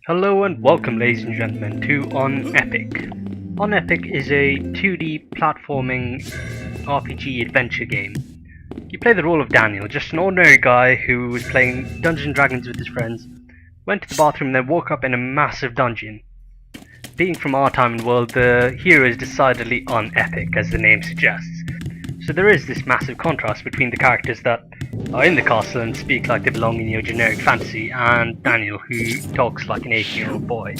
Hello and welcome, ladies and gentlemen, to Unepic. Unepic is a 2D platforming RPG adventure game. You play the role of Daniel, just an ordinary guy who was playing Dungeons and Dragons with his friends, went to the bathroom and then woke up in a massive dungeon. Being from our time and world, the hero is decidedly unepic, as the name suggests. So there is this massive contrast between the characters that are in the castle and speak like they belong in your generic fantasy, and Daniel, who talks like an 18-year-old boy,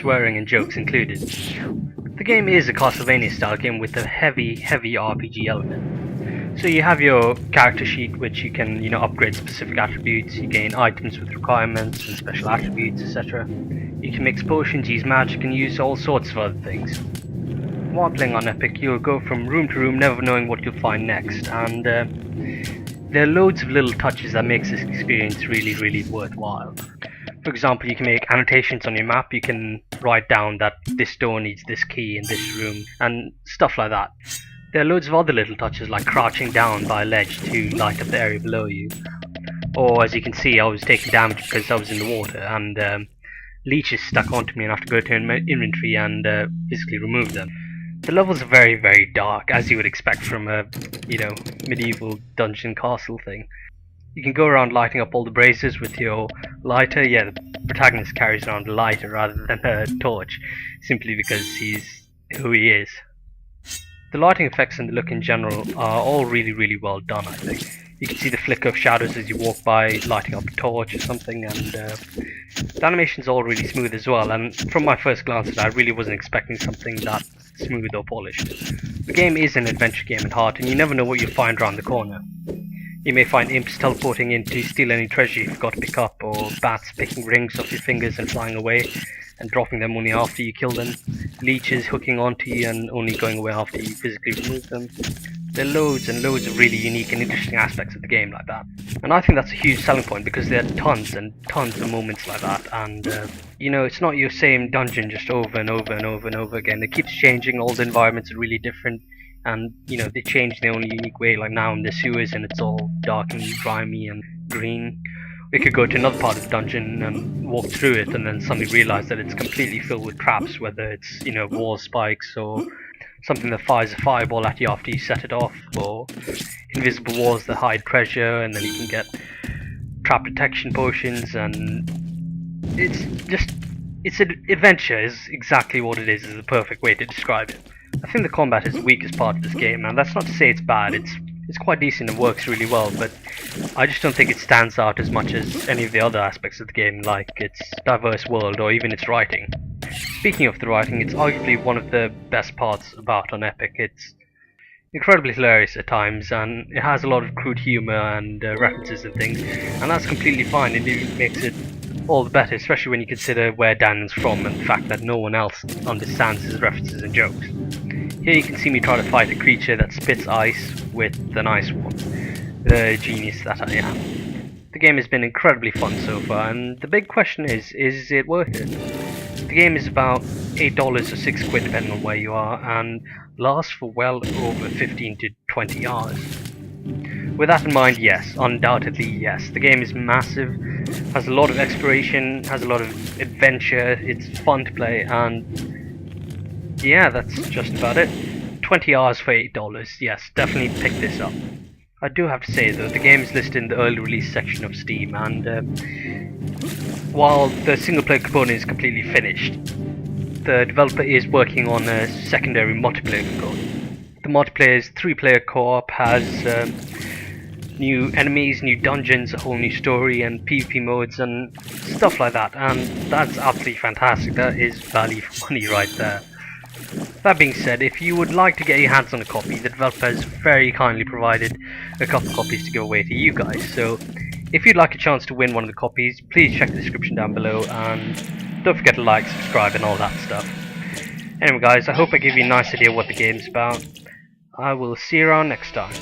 swearing and jokes included. The game is a Castlevania style game with a heavy RPG element. So you have your character sheet, which you can, upgrade specific attributes, you gain items with requirements and special attributes, etc. You can mix potions, use magic, and use all sorts of other things. While playing Unepic, you'll go from room to room, never knowing what you'll find next, and there are loads of little touches that makes this experience really worthwhile. For example, you can make annotations on your map, you can write down that this door needs this key in this room, and stuff like that. There are loads of other little touches like crouching down by a ledge to light up the area below you. Or as you can see, I was taking damage because I was in the water, and leeches stuck onto me and I have to go to inventory and physically remove them. The levels are very dark, as you would expect from a, medieval dungeon castle thing. You can go around lighting up all the braziers with your lighter. Yeah, the protagonist carries around a lighter rather than a torch, simply because he's who he is. The lighting effects and the look in general are all really well done, I think. You can see the flicker of shadows as you walk by, lighting up a torch or something, and the animation's all really smooth as well, and from my first glance at it, I really wasn't expecting something that smooth or polished. The game is an adventure game at heart, and you never know what you'll find around the corner. You may find imps teleporting in to steal any treasure you forgot to pick up, or bats picking rings off your fingers and flying away, and dropping them only after you kill them, leeches hooking onto you and only going away after you physically remove them. There are loads and loads of really unique and interesting aspects of the game like that. And I think that's a huge selling point because there are tons and tons of moments like that, and it's not your same dungeon just over and over again. It keeps changing, all the environments are really different, and they change in their own unique way. Like now in the sewers and it's all dark and grimy and green. We could go to another part of the dungeon and walk through it and then suddenly realize that it's completely filled with traps, whether it's wall spikes or something that fires a fireball at you after you set it off, or invisible walls that hide treasure, and then you can get trap protection potions, and it's an adventure is exactly what it is the perfect way to describe it. I think the combat is the weakest part of this game, and that's not to say it's bad, it's quite decent and works really well, but I just don't think it stands out as much as any of the other aspects of the game, like its diverse world or even its writing. Speaking of the writing, it's arguably one of the best parts about Unepic. It's incredibly hilarious at times, and it has a lot of crude humor and references and things, and that's completely fine, and it makes it all the better, especially when you consider where Daniel's from and the fact that no one else understands his references and jokes. Here you can see me try to fight a creature that spits ice with an ice wand, the genius that I am. The game has been incredibly fun so far, and the big question is it worth it? The game is about $8 or £6 depending on where you are, and lasts for well over 15 to 20 hours. With that in mind, yes, undoubtedly yes. The game is massive, has a lot of exploration, has a lot of adventure, it's fun to play, and yeah, that's just about it. 20 hours for $8, yes, definitely pick this up. I do have to say though, the game is listed in the early release section of Steam, and while the single player component is completely finished, the developer is working on a secondary multiplayer component. The multiplayer's 3-player co-op has new enemies, new dungeons, a whole new story, and PvP modes and stuff like that, and that's absolutely fantastic. That is value for money right there. That being said, if you would like to get your hands on a copy, the developer has very kindly provided a couple of copies to give away to you guys, so if you'd like a chance to win one of the copies, please check the description down below, and don't forget to like, subscribe, and all that stuff. Anyway guys, I hope I gave you a nice idea what the game's about. I will see you around next time.